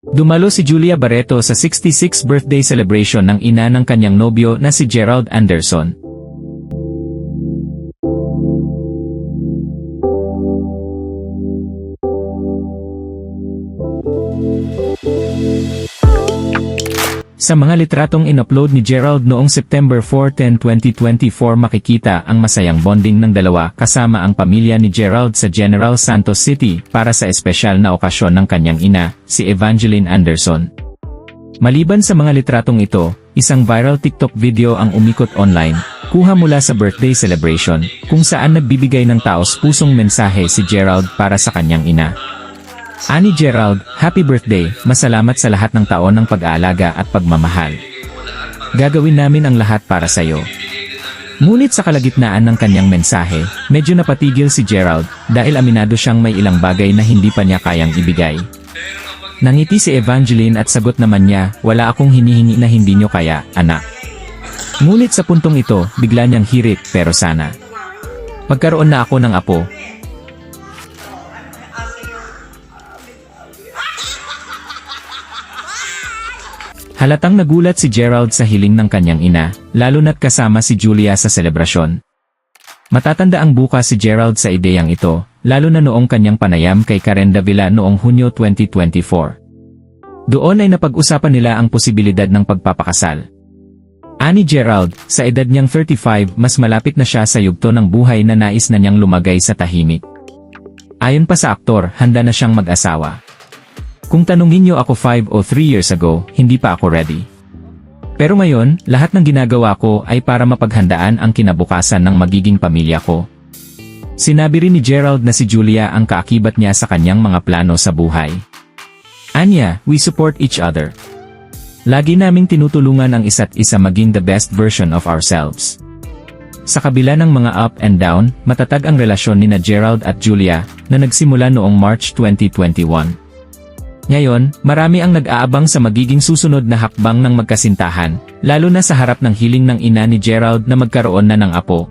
Dumalo si Julia Barreto sa 66th birthday celebration ng ina ng kanyang nobyo na si Gerald Anderson. Sa mga litratong inupload ni Gerald noong September 4, 2024 makikita ang masayang bonding ng dalawa kasama ang pamilya ni Gerald sa General Santos City para sa espesyal na okasyon ng kanyang ina, si Evangeline Anderson. Maliban sa mga litratong ito, isang viral TikTok video ang umikot online, kuha mula sa birthday celebration, kung saan nagbibigay ng taos-pusong mensahe si Gerald para sa kanyang ina. Ani Gerald, happy birthday, masalamat sa lahat ng taon ng pag-aalaga at pagmamahal. Gagawin namin ang lahat para sa iyo. Ngunit sa kalagitnaan ng kanyang mensahe, medyo napatigil si Gerald dahil aminado siyang may ilang bagay na hindi pa niya kayang ibigay. Nangiti si Evangeline at sagot naman niya, wala akong hinihingi na hindi niyo kaya, anak. Ngunit sa puntong ito, bigla niyang hirit, pero sana. Magkaroon na ako ng apo. Halatang nagulat si Gerald sa hiling ng kanyang ina, lalo na't kasama si Julia sa selebrasyon. Matatanda ang bukas si Gerald sa ideyang ito, lalo na noong kanyang panayam kay Karen Davila noong Hunyo 2024. Doon ay napag-usapan nila ang posibilidad ng pagpapakasal. Ani Gerald, sa edad niyang 35, mas malapit na siya sa yugto ng buhay na nais na niyang lumagay sa tahimik. Ayon pa sa aktor, handa na siyang mag-asawa. Kung tanungin niyo ako 5 o 3 years ago, hindi pa ako ready. Pero ngayon, lahat ng ginagawa ko ay para mapaghandaan ang kinabukasan ng magiging pamilya ko. Sinabi rin ni Gerald na si Julia ang kaakibat niya sa kanyang mga plano sa buhay. Anya, we support each other. Lagi naming tinutulungan ang isa't isa maging the best version of ourselves. Sa kabila ng mga up and down, matatag ang relasyon ni Gerald at Julia na nagsimula noong March 2021. Ngayon, marami ang nag-aabang sa magiging susunod na hakbang ng magkasintahan, lalo na sa harap ng hiling ng ina ni Gerald na magkaroon na ng apo.